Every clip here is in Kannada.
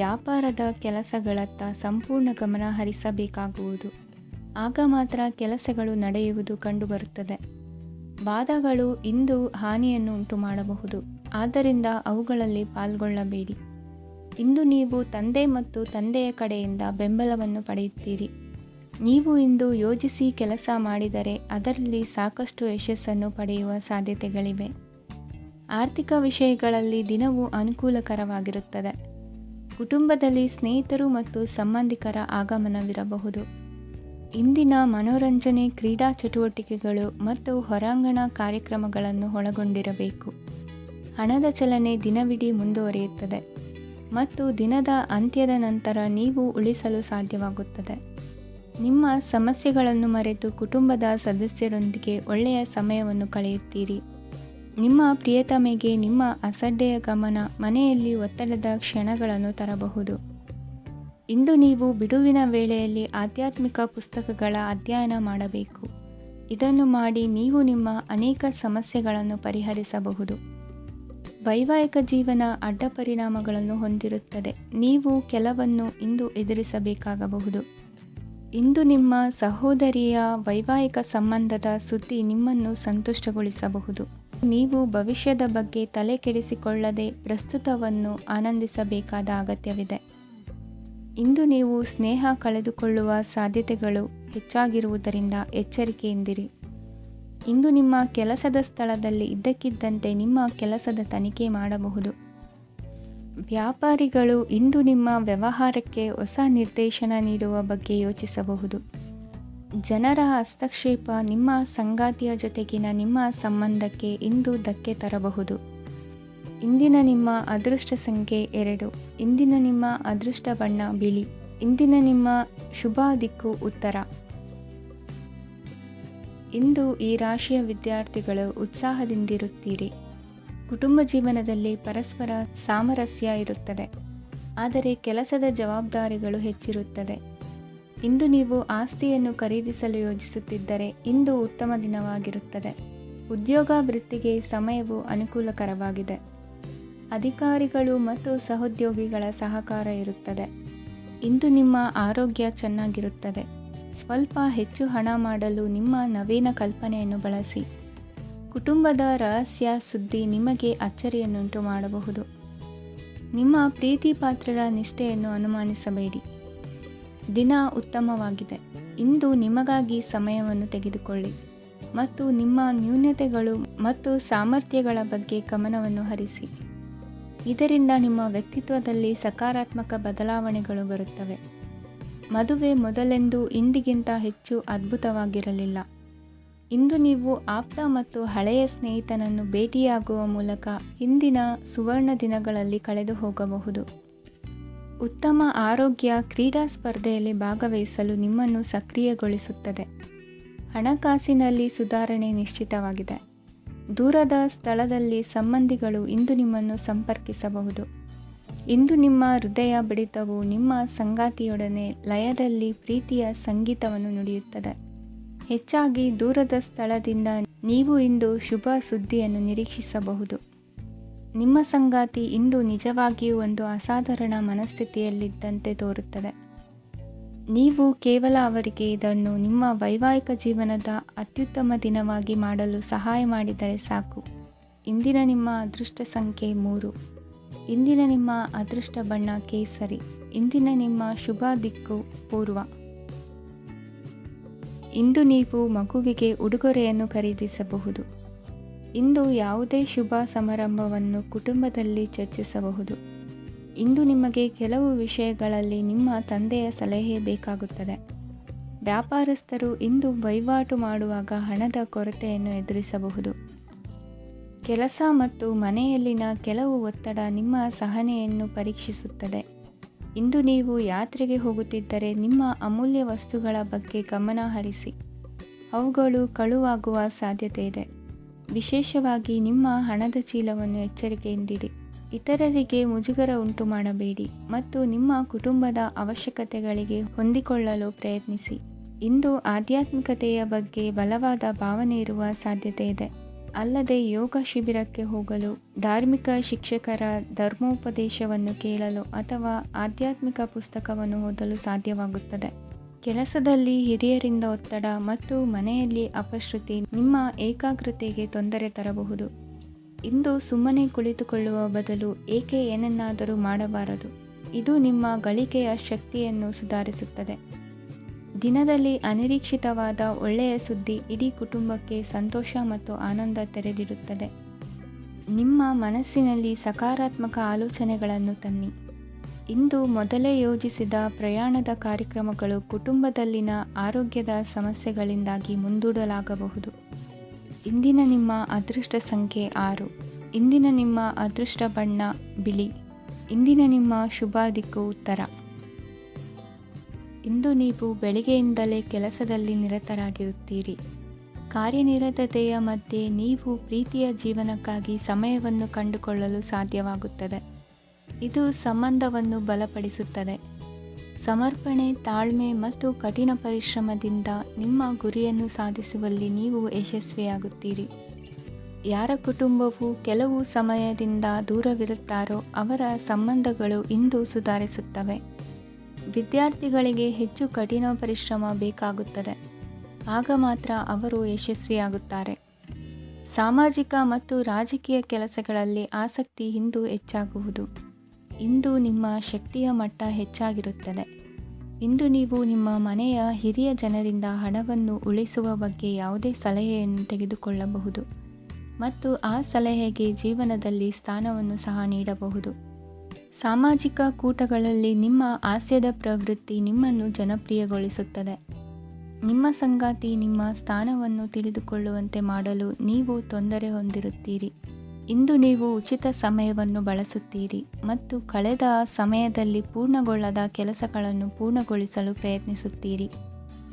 ವ್ಯಾಪಾರದ ಕೆಲಸಗಳತ್ತ ಸಂಪೂರ್ಣ ಗಮನ ಹರಿಸಬೇಕಾಗುವುದು. ಆಗ ಮಾತ್ರ ಕೆಲಸಗಳು ನಡೆಯುವುದು ಕಂಡುಬರುತ್ತದೆ. ವಾದಗಳು ಇಂದು ಹಾನಿಯನ್ನು ಉಂಟು ಮಾಡಬಹುದು, ಆದ್ದರಿಂದ ಅವುಗಳಲ್ಲಿ ಪಾಲ್ಗೊಳ್ಳಬೇಡಿ. ಇಂದು ನೀವು ತಂದೆ ಮತ್ತು ತಂದೆಯ ಕಡೆಯಿಂದ ಬೆಂಬಲವನ್ನು ಪಡೆಯುತ್ತೀರಿ. ನೀವು ಇಂದು ಯೋಜಿಸಿ ಕೆಲಸ ಮಾಡಿದರೆ ಅದರಲ್ಲಿ ಸಾಕಷ್ಟು ಯಶಸ್ಸನ್ನು ಪಡೆಯುವ ಸಾಧ್ಯತೆಗಳಿವೆ. ಆರ್ಥಿಕ ವಿಷಯಗಳಲ್ಲಿ ದಿನವೂ ಅನುಕೂಲಕರವಾಗಿರುತ್ತದೆ. ಕುಟುಂಬದಲ್ಲಿ ಸ್ನೇಹಿತರು ಮತ್ತು ಸಂಬಂಧಿಕರ ಆಗಮನವಿರಬಹುದು. ಇಂದಿನ ಮನೋರಂಜನೆ ಕ್ರೀಡಾ ಚಟುವಟಿಕೆಗಳು ಮತ್ತು ಹೊರಾಂಗಣ ಕಾರ್ಯಕ್ರಮಗಳನ್ನು ಒಳಗೊಂಡಿರಬೇಕು. ಹಣದ ಚಲನೆ ದಿನವಿಡೀ ಮುಂದುವರಿಯುತ್ತದೆ ಮತ್ತು ದಿನದ ಅಂತ್ಯದ ನಂತರ ನೀವು ಉಳಿಸಲು ಸಾಧ್ಯವಾಗುತ್ತದೆ. ನಿಮ್ಮ ಸಮಸ್ಯೆಗಳನ್ನು ಮರೆತು ಕುಟುಂಬದ ಸದಸ್ಯರೊಂದಿಗೆ ಒಳ್ಳೆಯ ಸಮಯವನ್ನು ಕಳೆಯುತ್ತೀರಿ. ನಿಮ್ಮ ಪ್ರಿಯತಮೆಗೆ ನಿಮ್ಮ ಅಸಡ್ಡೆಯ ಗಮನ ಮನೆಯಲ್ಲಿ ಒತ್ತಡದ ಕ್ಷಣಗಳನ್ನು ತರಬಹುದು. ಇಂದು ನೀವು ಬಿಡುವಿನ ವೇಳೆಯಲ್ಲಿ ಆಧ್ಯಾತ್ಮಿಕ ಪುಸ್ತಕಗಳ ಅಧ್ಯಯನ ಮಾಡಬೇಕು. ಇದನ್ನು ಮಾಡಿ ನೀವು ನಿಮ್ಮ ಅನೇಕ ಸಮಸ್ಯೆಗಳನ್ನು ಪರಿಹರಿಸಬಹುದು. ವೈವಾಹಿಕ ಜೀವನ ಅಡ್ಡ ಪರಿಣಾಮಗಳನ್ನು ಹೊಂದಿರುತ್ತದೆ. ನೀವು ಕೆಲವನ್ನು ಇಂದು ಎದುರಿಸಬೇಕಾಗಬಹುದು. ಇಂದು ನಿಮ್ಮ ಸಹೋದರಿಯ ವೈವಾಹಿಕ ಸಂಬಂಧದ ಸುದ್ದಿ ನಿಮ್ಮನ್ನು ಸಂತುಷ್ಟಗೊಳಿಸಬಹುದು. ನೀವು ಭವಿಷ್ಯದ ಬಗ್ಗೆ ತಲೆ ಕೆಡಿಸಿಕೊಳ್ಳದೆ ಪ್ರಸ್ತುತವನ್ನು ಆನಂದಿಸಬೇಕಾದ ಅಗತ್ಯವಿದೆ. ಇಂದು ನೀವು ಸ್ನೇಹ ಕಳೆದುಕೊಳ್ಳುವ ಸಾಧ್ಯತೆಗಳು ಹೆಚ್ಚಾಗಿರುವುದರಿಂದ ಎಚ್ಚರಿಕೆಯಿಂದಿರಿ. ಇಂದು ನಿಮ್ಮ ಕೆಲಸದ ಸ್ಥಳದಲ್ಲಿ ಇದ್ದಕ್ಕಿದ್ದಂತೆ ನಿಮ್ಮ ಕೆಲಸದ ತನಿಖೆ ಮಾಡಬಹುದು. ವ್ಯಾಪಾರಿಗಳು ಇಂದು ನಿಮ್ಮ ವ್ಯವಹಾರಕ್ಕೆ ಹೊಸ ನಿರ್ದೇಶನ ನೀಡುವ ಬಗ್ಗೆ ಯೋಚಿಸಬಹುದು. ಜನರ ಹಸ್ತಕ್ಷೇಪ ನಿಮ್ಮ ಸಂಗಾತಿಯ ಜೊತೆಗಿನ ನಿಮ್ಮ ಸಂಬಂಧಕ್ಕೆ ಇಂದು ಧಕ್ಕೆ ತರಬಹುದು. ಇಂದಿನ ನಿಮ್ಮ ಅದೃಷ್ಟ ಸಂಖ್ಯೆ 2. ಇಂದಿನ ನಿಮ್ಮ ಅದೃಷ್ಟ ಬಣ್ಣ ಬಿಳಿ. ಇಂದಿನ ನಿಮ್ಮ ಶುಭ ದಿಕ್ಕು ಉತ್ತರ. ಇಂದು ಈ ರಾಶಿಯ ವಿದ್ಯಾರ್ಥಿಗಳು ಉತ್ಸಾಹದಿಂದಿರುತ್ತೀರಿ. ಕುಟುಂಬ ಜೀವನದಲ್ಲಿ ಪರಸ್ಪರ ಸಾಮರಸ್ಯ ಇರುತ್ತದೆ, ಆದರೆ ಕೆಲಸದ ಜವಾಬ್ದಾರಿಗಳು ಹೆಚ್ಚಿರುತ್ತದೆ. ಇಂದು ನೀವು ಆಸ್ತಿಯನ್ನು ಖರೀದಿಸಲು ಯೋಜಿಸುತ್ತಿದ್ದರೆ ಇಂದು ಉತ್ತಮ ದಿನವಾಗಿರುತ್ತದೆ. ಉದ್ಯೋಗ ವೃತ್ತಿಗೆ ಸಮಯವು ಅನುಕೂಲಕರವಾಗಿದೆ. ಅಧಿಕಾರಿಗಳು ಮತ್ತು ಸಹೋದ್ಯೋಗಿಗಳ ಸಹಕಾರ ಇರುತ್ತದೆ. ಇಂದು ನಿಮ್ಮ ಆರೋಗ್ಯ ಚೆನ್ನಾಗಿರುತ್ತದೆ. ಸ್ವಲ್ಪ ಹೆಚ್ಚು ಹಣ ಮಾಡಲು ನಿಮ್ಮ ನವೀನ ಕಲ್ಪನೆಯನ್ನು ಬಳಸಿ. ಕುಟುಂಬದ ರಹಸ್ಯ ಸುದ್ದಿ ನಿಮಗೆ ಅಚ್ಚರಿಯನ್ನುಂಟು ಮಾಡಬಹುದು. ನಿಮ್ಮ ಪ್ರೀತಿ ಪಾತ್ರರ ನಿಷ್ಠೆಯನ್ನು ಅನುಮಾನಿಸಬೇಡಿ. ದಿನ ಉತ್ತಮವಾಗಿದೆ. ಇಂದು ನಿಮಗಾಗಿ ಸಮಯವನ್ನು ತೆಗೆದುಕೊಳ್ಳಿ ಮತ್ತು ನಿಮ್ಮ ನ್ಯೂನತೆಗಳು ಮತ್ತು ಸಾಮರ್ಥ್ಯಗಳ ಬಗ್ಗೆ ಗಮನವನ್ನು ಹರಿಸಿ. ಇದರಿಂದ ನಿಮ್ಮ ವ್ಯಕ್ತಿತ್ವದಲ್ಲಿ ಸಕಾರಾತ್ಮಕ ಬದಲಾವಣೆಗಳು ಬರುತ್ತವೆ. ಮದುವೆ ಮೊದಲೆಂದೂ ಇಂದಿಗಿಂತ ಹೆಚ್ಚು ಅದ್ಭುತವಾಗಿರಲಿಲ್ಲ. ಇಂದು ನೀವು ಆಪ್ತ ಮತ್ತು ಹಳೆಯ ಸ್ನೇಹಿತನನ್ನು ಭೇಟಿಯಾಗುವ ಮೂಲಕ ಹಿಂದಿನ ಸುವರ್ಣ ದಿನಗಳಲ್ಲಿ ಕಳೆದು ಹೋಗಬಹುದು. ಉತ್ತಮ ಆರೋಗ್ಯ ಕ್ರೀಡಾ ಸ್ಪರ್ಧೆಯಲ್ಲಿ ಭಾಗವಹಿಸಲು ನಿಮ್ಮನ್ನು ಸಕ್ರಿಯಗೊಳಿಸುತ್ತದೆ. ಹಣಕಾಸಿನಲ್ಲಿ ಸುಧಾರಣೆ ನಿಶ್ಚಿತವಾಗಿದೆ. ದೂರದ ಸ್ಥಳದಲ್ಲಿ ಸಂಬಂಧಿಗಳು ಇಂದು ನಿಮ್ಮನ್ನು ಸಂಪರ್ಕಿಸಬಹುದು. ಇಂದು ನಿಮ್ಮ ಹೃದಯ ಬಡಿತವು ನಿಮ್ಮ ಸಂಗಾತಿಯೊಡನೆ ಲಯದಲ್ಲಿ ಪ್ರೀತಿಯ ಸಂಗೀತವನ್ನು ನುಡಿಯುತ್ತದೆ. ಹೆಚ್ಚಾಗಿ ದೂರದ ಸ್ಥಳದಿಂದ ನೀವು ಇಂದು ಶುಭ ಸುದ್ದಿಯನ್ನು ನಿರೀಕ್ಷಿಸಬಹುದು. ನಿಮ್ಮ ಸಂಗಾತಿ ಇಂದು ನಿಜವಾಗಿಯೂ ಒಂದು ಅಸಾಧಾರಣ ಮನಸ್ಥಿತಿಯಲ್ಲಿದ್ದಂತೆ ತೋರುತ್ತದೆ. ನೀವು ಕೇವಲ ಅವರಿಗೆ ಇದನ್ನು ನಿಮ್ಮ ವೈವಾಹಿಕ ಜೀವನದ ಅತ್ಯುತ್ತಮ ದಿನವಾಗಿ ಮಾಡಲು ಸಹಾಯ ಮಾಡಿದರೆ ಸಾಕು. ಇಂದಿನ ನಿಮ್ಮ ಅದೃಷ್ಟ ಸಂಖ್ಯೆ 3. ಇಂದಿನ ನಿಮ್ಮ ಅದೃಷ್ಟ ಬಣ್ಣ ಕೇಸರಿ. ಇಂದಿನ ನಿಮ್ಮ ಶುಭ ದಿಕ್ಕು ಪೂರ್ವ. ಇಂದು ನೀವು ಮಗುವಿಗೆ ಉಡುಗೊರೆಯನ್ನು ಖರೀದಿಸಬಹುದು. ಇಂದು ಯಾವುದೇ ಶುಭ ಸಮಾರಂಭವನ್ನು ಕುಟುಂಬದಲ್ಲಿ ಚರ್ಚಿಸಬಹುದು. ಇಂದು ನಿಮಗೆ ಕೆಲವು ವಿಷಯಗಳಲ್ಲಿ ನಿಮ್ಮ ತಂದೆಯ ಸಲಹೆ ಬೇಕಾಗುತ್ತದೆ. ವ್ಯಾಪಾರಸ್ಥರು ಇಂದು ವಹಿವಾಟು ಮಾಡುವಾಗ ಹಣದ ಕೊರತೆಯನ್ನು ಎದುರಿಸಬಹುದು. ಕೆಲಸ ಮತ್ತು ಮನೆಯಲ್ಲಿನ ಕೆಲವು ಒತ್ತಡ ನಿಮ್ಮ ಸಹನೆಯನ್ನು ಪರೀಕ್ಷಿಸುತ್ತದೆ. ಇಂದು ನೀವು ಯಾತ್ರೆಗೆ ಹೋಗುತ್ತಿದ್ದರೆ ನಿಮ್ಮ ಅಮೂಲ್ಯ ವಸ್ತುಗಳ ಬಗ್ಗೆ ಗಮನ ಹರಿಸಿ. ಅವುಗಳು ಕಳುವಾಗುವ ಸಾಧ್ಯತೆ ಇದೆ. ವಿಶೇಷವಾಗಿ ನಿಮ್ಮ ಹಣದ ಚೀಲವನ್ನು ಎಚ್ಚರಿಕೆಯಿಂದಿಡಿ. ಇತರರಿಗೆ ಮುಜುಗರ ಉಂಟು ಮಾಡಬೇಡಿ ಮತ್ತು ನಿಮ್ಮ ಕುಟುಂಬದ ಅವಶ್ಯಕತೆಗಳಿಗೆ ಹೊಂದಿಕೊಳ್ಳಲು ಪ್ರಯತ್ನಿಸಿ. ಇಂದು ಆಧ್ಯಾತ್ಮಿಕತೆಯ ಬಗ್ಗೆ ಬಲವಾದ ಭಾವನೆ ಇರುವ ಸಾಧ್ಯತೆ ಇದೆ. ಅಲ್ಲದೆ ಯೋಗ ಶಿಬಿರಕ್ಕೆ ಹೋಗಲು, ಧಾರ್ಮಿಕ ಶಿಕ್ಷಕರ ಧರ್ಮೋಪದೇಶವನ್ನು ಕೇಳಲು ಅಥವಾ ಆಧ್ಯಾತ್ಮಿಕ ಪುಸ್ತಕವನ್ನು ಓದಲು ಸಾಧ್ಯವಾಗುತ್ತದೆ. ಕೆಲಸದಲ್ಲಿ ಹಿರಿಯರಿಂದ ಒತ್ತಡ ಮತ್ತು ಮನೆಯಲ್ಲಿ ಅಪಶ್ರುತಿ ನಿಮ್ಮ ಏಕಾಗ್ರತೆಗೆ ತೊಂದರೆ ತರಬಹುದು. ಇಂದು ಸುಮ್ಮನೆ ಕುಳಿತುಕೊಳ್ಳುವ ಬದಲು ಏಕೆ ಏನನ್ನಾದರೂ ಮಾಡಬಾರದು? ಇದು ನಿಮ್ಮ ಗಳಿಕೆಯ ಶಕ್ತಿಯನ್ನು ಸುಧಾರಿಸುತ್ತದೆ. ದಿನದಲ್ಲಿ ಅನಿರೀಕ್ಷಿತವಾದ ಒಳ್ಳೆಯ ಸುದ್ದಿ ಇಡೀ ಕುಟುಂಬಕ್ಕೆ ಸಂತೋಷ ಮತ್ತು ಆನಂದ ತೆರೆದಿಡುತ್ತದೆ. ನಿಮ್ಮ ಮನಸ್ಸಿನಲ್ಲಿ ಸಕಾರಾತ್ಮಕ ಆಲೋಚನೆಗಳನ್ನು ತನ್ನಿ. ಇಂದು ಮೊದಲೇ ಯೋಜಿಸಿದ ಪ್ರಯಾಣದ ಕಾರ್ಯಕ್ರಮಗಳು ಕುಟುಂಬದಲ್ಲಿನ ಆರೋಗ್ಯದ ಸಮಸ್ಯೆಗಳಿಂದಾಗಿ ಮುಂದೂಡಲಾಗಬಹುದು. ಇಂದಿನ ನಿಮ್ಮ ಅದೃಷ್ಟ ಸಂಖ್ಯೆ 6. ಇಂದಿನ ನಿಮ್ಮ ಅದೃಷ್ಟ ಬಣ್ಣ ಬಿಳಿ. ಇಂದಿನ ನಿಮ್ಮ ಶುಭ ದಿಕ್ಕು ಉತ್ತರ. ಇಂದು ನೀವು ಬೆಳಿಗ್ಗೆಯಿಂದಲೇ ಕೆಲಸದಲ್ಲಿ ನಿರತರಾಗಿರುತ್ತೀರಿ. ಕಾರ್ಯನಿರತತೆಯ ಮಧ್ಯೆ ನೀವು ಪ್ರೀತಿಯ ಜೀವನಕ್ಕಾಗಿ ಸಮಯವನ್ನು ಕಂಡುಕೊಳ್ಳಲು ಸಾಧ್ಯವಾಗುತ್ತದೆ. ಇದು ಸಂಬಂಧವನ್ನು ಬಲಪಡಿಸುತ್ತದೆ. ಸಮರ್ಪಣೆ, ತಾಳ್ಮೆ ಮತ್ತು ಕಠಿಣ ಪರಿಶ್ರಮದಿಂದ ನಿಮ್ಮ ಗುರಿಯನ್ನು ಸಾಧಿಸುವಲ್ಲಿ ನೀವು ಯಶಸ್ವಿಯಾಗುತ್ತೀರಿ. ಯಾರ ಕುಟುಂಬವು ಕೆಲವು ಸಮಯದಿಂದ ದೂರವಿರುತ್ತಾರೋ ಅವರ ಸಂಬಂಧಗಳು ಇಂದು ಸುಧಾರಿಸುತ್ತವೆ. ವಿದ್ಯಾರ್ಥಿಗಳಿಗೆ ಹೆಚ್ಚು ಕಠಿಣ ಪರಿಶ್ರಮ ಬೇಕಾಗುತ್ತದೆ. ಆಗ ಮಾತ್ರ ಅವರು ಯಶಸ್ವಿಯಾಗುತ್ತಾರೆ. ಸಾಮಾಜಿಕ ಮತ್ತು ರಾಜಕೀಯ ಕೆಲಸಗಳಲ್ಲಿ ಆಸಕ್ತಿ ಇಂದು ಹೆಚ್ಚಾಗುವುದು. ಇಂದು ನಿಮ್ಮ ಶಕ್ತಿಯ ಮಟ್ಟ ಹೆಚ್ಚಾಗಿರುತ್ತದೆ. ಇಂದು ನೀವು ನಿಮ್ಮ ಮನೆಯ ಹಿರಿಯ ಜನರಿಂದ ಹಣವನ್ನು ಉಳಿಸುವ ಬಗ್ಗೆ ಯಾವುದೇ ಸಲಹೆಯನ್ನು ತೆಗೆದುಕೊಳ್ಳಬಹುದು ಮತ್ತು ಆ ಸಲಹೆಗೆ ಜೀವನದಲ್ಲಿ ಸ್ಥಾನವನ್ನು ಸಹ ನೀಡಬಹುದು. ಸಾಮಾಜಿಕ ಕೂಟಗಳಲ್ಲಿ ನಿಮ್ಮ ಹಾಸ್ಯದ ಪ್ರವೃತ್ತಿ ನಿಮ್ಮನ್ನು ಜನಪ್ರಿಯಗೊಳಿಸುತ್ತದೆ. ನಿಮ್ಮ ಸಂಗಾತಿ ನಿಮ್ಮ ಸ್ಥಾನವನ್ನು ತಿಳಿದುಕೊಳ್ಳುವಂತೆ ಮಾಡಲು ನೀವು ತೊಂದರೆ ಹೊಂದಿರುತ್ತೀರಿ. ಇಂದು ನೀವು ಉಚಿತ ಸಮಯವನ್ನು ಬಳಸುತ್ತೀರಿ ಮತ್ತು ಕಳೆದ ಸಮಯದಲ್ಲಿ ಪೂರ್ಣಗೊಳ್ಳದ ಕೆಲಸಗಳನ್ನು ಪೂರ್ಣಗೊಳಿಸಲು ಪ್ರಯತ್ನಿಸುತ್ತೀರಿ.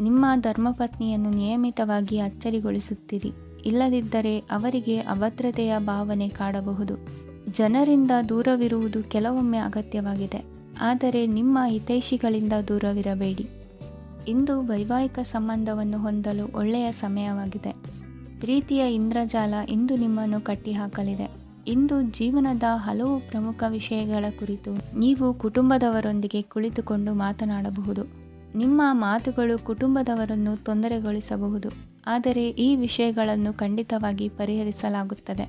ನಿಮ್ಮ ಧರ್ಮಪತ್ನಿಯನ್ನು ನಿಯಮಿತವಾಗಿ ಅಚ್ಚರಿಗೊಳಿಸುತ್ತೀರಿ. ಇಲ್ಲದಿದ್ದರೆ ಅವರಿಗೆ ಅಭದ್ರತೆಯ ಭಾವನೆ ಕಾಡಬಹುದು. ಜನರಿಂದ ದೂರವಿರುವುದು ಕೆಲವೊಮ್ಮೆ ಅಗತ್ಯವಾಗಿದೆ, ಆದರೆ ನಿಮ್ಮ ಹಿತೈಷಿಗಳಿಂದ ದೂರವಿರಬೇಡಿ. ಇಂದು ವೈವಾಹಿಕ ಸಂಬಂಧವನ್ನು ಹೊಂದಲು ಒಳ್ಳೆಯ ಸಮಯವಾಗಿದೆ. ಪ್ರೀತಿಯ ಇಂದ್ರಜಾಲ ಇಂದು ನಿಮ್ಮನ್ನು ಕಟ್ಟಿಹಾಕಲಿದೆ. ಇಂದು ಜೀವನದ ಹಲವು ಪ್ರಮುಖ ವಿಷಯಗಳ ಕುರಿತು ನೀವು ಕುಟುಂಬದವರೊಂದಿಗೆ ಕುಳಿತುಕೊಂಡು ಮಾತನಾಡಬಹುದು. ನಿಮ್ಮ ಮಾತುಗಳು ಕುಟುಂಬದವರನ್ನು ತೊಂದರೆಗೊಳಿಸಬಹುದು, ಆದರೆ ಈ ವಿಷಯಗಳನ್ನು ಖಂಡಿತವಾಗಿ ಪರಿಹರಿಸಲಾಗುತ್ತದೆ.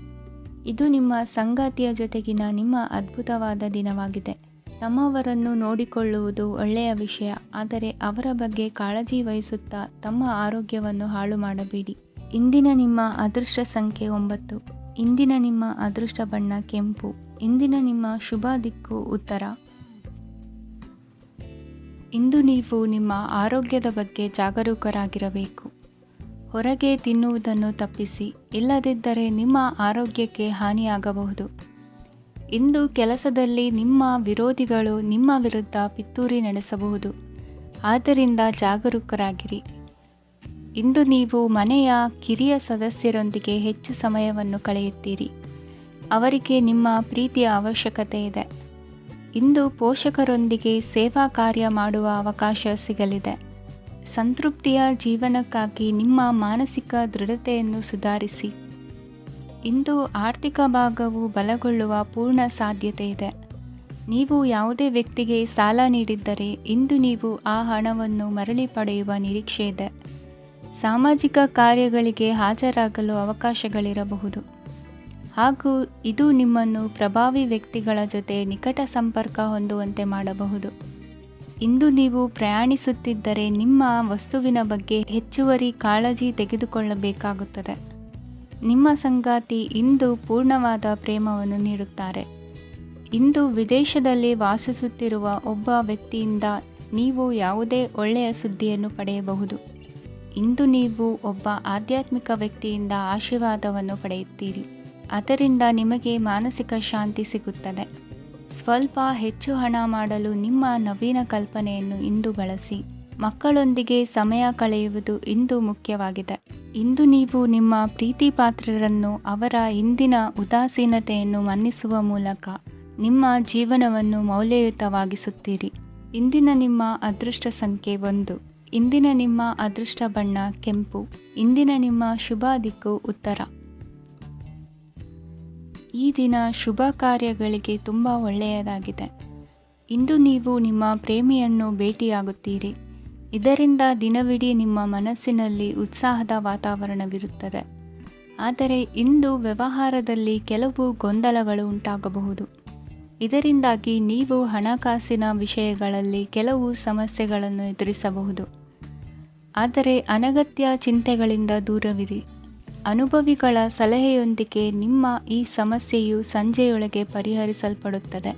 ಇದು ನಿಮ್ಮ ಸಂಗಾತಿಯ ಜೊತೆಗಿನ ನಿಮ್ಮ ಅದ್ಭುತವಾದ ದಿನವಾಗಿದೆ. ತಮ್ಮವರನ್ನು ನೋಡಿಕೊಳ್ಳುವುದು ಒಳ್ಳೆಯ ವಿಷಯ, ಆದರೆ ಅವರ ಬಗ್ಗೆ ಕಾಳಜಿ ವಹಿಸುತ್ತಾ ತಮ್ಮ ಆರೋಗ್ಯವನ್ನು ಹಾಳು ಮಾಡಬೇಡಿ. ಇಂದಿನ ನಿಮ್ಮ ಅದೃಷ್ಟ ಸಂಖ್ಯೆ 9. ಇಂದಿನ ನಿಮ್ಮ ಅದೃಷ್ಟ ಬಣ್ಣ ಕೆಂಪು. ಇಂದಿನ ನಿಮ್ಮ ಶುಭ ದಿಕ್ಕು ಉತ್ತರ. ಇಂದು ನೀವು ನಿಮ್ಮ ಆರೋಗ್ಯದ ಬಗ್ಗೆ ಜಾಗರೂಕರಾಗಿರಬೇಕು. ಹೊರಗೆ ತಿನ್ನುವುದನ್ನು ತಪ್ಪಿಸಿ, ಇಲ್ಲದಿದ್ದರೆ ನಿಮ್ಮ ಆರೋಗ್ಯಕ್ಕೆ ಹಾನಿಯಾಗಬಹುದು. ಇಂದು ಕೆಲಸದಲ್ಲಿ ನಿಮ್ಮ ವಿರೋಧಿಗಳು ನಿಮ್ಮ ವಿರುದ್ಧ ಪಿತೂರಿ ನಡೆಸಬಹುದು, ಆದ್ದರಿಂದ ಜಾಗರೂಕರಾಗಿರಿ. ಇಂದು ನೀವು ಮನೆಯ ಕಿರಿಯ ಸದಸ್ಯರೊಂದಿಗೆ ಹೆಚ್ಚು ಸಮಯವನ್ನು ಕಳೆಯುತ್ತೀರಿ. ಅವರಿಗೆ ನಿಮ್ಮ ಪ್ರೀತಿಯ ಅವಶ್ಯಕತೆ ಇದೆ. ಇಂದು ಪೋಷಕರೊಂದಿಗೆ ಸೇವಾ ಕಾರ್ಯ ಮಾಡುವ ಅವಕಾಶ ಸಿಗಲಿದೆ. ಸಂತೃಪ್ತಿಯ ಜೀವನಕ್ಕಾಗಿ ನಿಮ್ಮ ಮಾನಸಿಕ ದೃಢತೆಯನ್ನು ಸುಧಾರಿಸಿ. ಇಂದು ಆರ್ಥಿಕ ಭಾಗವು ಬಲಗೊಳ್ಳುವ ಪೂರ್ಣ ಸಾಧ್ಯತೆ ಇದೆ. ನೀವು ಯಾವುದೇ ವ್ಯಕ್ತಿಗೆ ಸಾಲ ನೀಡಿದ್ದರೆ ಇಂದು ನೀವು ಆ ಹಣವನ್ನು ಮರಳಿ ಪಡೆಯುವ ನಿರೀಕ್ಷೆ ಇದೆ. ಸಾಮಾಜಿಕ ಕಾರ್ಯಗಳಿಗೆ ಹಾಜರಾಗಲು ಅವಕಾಶಗಳಿರಬಹುದು ಹಾಗೂ ಇದು ನಿಮ್ಮನ್ನು ಪ್ರಭಾವಿ ವ್ಯಕ್ತಿಗಳ ಜೊತೆ ನಿಕಟ ಸಂಪರ್ಕ ಹೊಂದುವಂತೆ ಮಾಡಬಹುದು. ಇಂದು ನೀವು ಪ್ರಯಾಣಿಸುತ್ತಿದ್ದರೆ ನಿಮ್ಮ ವಸ್ತುವಿನ ಬಗ್ಗೆ ಹೆಚ್ಚುವರಿ ಕಾಳಜಿ ತೆಗೆದುಕೊಳ್ಳಬೇಕಾಗುತ್ತದೆ. ನಿಮ್ಮ ಸಂಗಾತಿ ಇಂದು ಪೂರ್ಣವಾದ ಪ್ರೇಮವನ್ನು ನೀಡುತ್ತಾರೆ. ಇಂದು ವಿದೇಶದಲ್ಲಿ ವಾಸಿಸುತ್ತಿರುವ ಒಬ್ಬ ವ್ಯಕ್ತಿಯಿಂದ ನೀವು ಯಾವುದೇ ಒಳ್ಳೆಯ ಸುದ್ದಿಯನ್ನು ಪಡೆಯಬಹುದು. ಇಂದು ನೀವು ಒಬ್ಬ ಆಧ್ಯಾತ್ಮಿಕ ವ್ಯಕ್ತಿಯಿಂದ ಆಶೀರ್ವಾದವನ್ನು ಪಡೆಯುತ್ತೀರಿ. ಅದರಿಂದ ನಿಮಗೆ ಮಾನಸಿಕ ಶಾಂತಿ ಸಿಗುತ್ತದೆ. ಸ್ವಲ್ಪ ಹೆಚ್ಚು ಹಣ ಮಾಡಲು ನಿಮ್ಮ ನವೀನ ಕಲ್ಪನೆಯನ್ನು ಇಂದು ಬಳಸಿ. ಮಕ್ಕಳೊಂದಿಗೆ ಸಮಯ ಕಳೆಯುವುದು ಇಂದು ಮುಖ್ಯವಾಗಿದೆ. ಇಂದು ನೀವು ನಿಮ್ಮ ಪ್ರೀತಿ ಪಾತ್ರರನ್ನು ಅವರ ಇಂದಿನ ಉದಾಸೀನತೆಯನ್ನು ಮನ್ನಿಸುವ ಮೂಲಕ ನಿಮ್ಮ ಜೀವನವನ್ನು ಮೌಲ್ಯಯುತವಾಗಿಸುತ್ತೀರಿ. ಇಂದಿನ ನಿಮ್ಮ ಅದೃಷ್ಟ ಸಂಖ್ಯೆ 1. ಇಂದಿನ ನಿಮ್ಮ ಅದೃಷ್ಟ ಬಣ್ಣ ಕೆಂಪು. ಇಂದಿನ ನಿಮ್ಮ ಶುಭ ದಿಕ್ಕು ಉತ್ತರ. ಈ ದಿನ ಶುಭ ಕಾರ್ಯಗಳಿಗೆ ತುಂಬ ಒಳ್ಳೆಯದಾಗಿದೆ. ಇಂದು ನೀವು ನಿಮ್ಮ ಪ್ರೇಮಿಯನ್ನು ಭೇಟಿಯಾಗುತ್ತೀರಿ. ಇದರಿಂದ ದಿನವಿಡೀ ನಿಮ್ಮ ಮನಸ್ಸಿನಲ್ಲಿ ಉತ್ಸಾಹದ ವಾತಾವರಣವಿರುತ್ತದೆ. ಆದರೆ ಇಂದು ವ್ಯವಹಾರದಲ್ಲಿ ಕೆಲವು ಗೊಂದಲಗಳು ಉಂಟಾಗಬಹುದು. ಇದರಿಂದಾಗಿ ನೀವು ಹಣಕಾಸಿನ ವಿಷಯಗಳಲ್ಲಿ ಕೆಲವು ಸಮಸ್ಯೆಗಳನ್ನು ಎದುರಿಸಬಹುದು. ಆದರೆ ಅನಗತ್ಯ ಚಿಂತೆಗಳಿಂದ ದೂರವಿರಿ. ಅನುಭವಿಗಳ ಸಲಹೆಯೊಂದಿಗೆ ನಿಮ್ಮ ಈ ಸಮಸ್ಯೆಯು ಸಂಜೆಯೊಳಗೆ ಪರಿಹರಿಸಲ್ಪಡುತ್ತದೆ.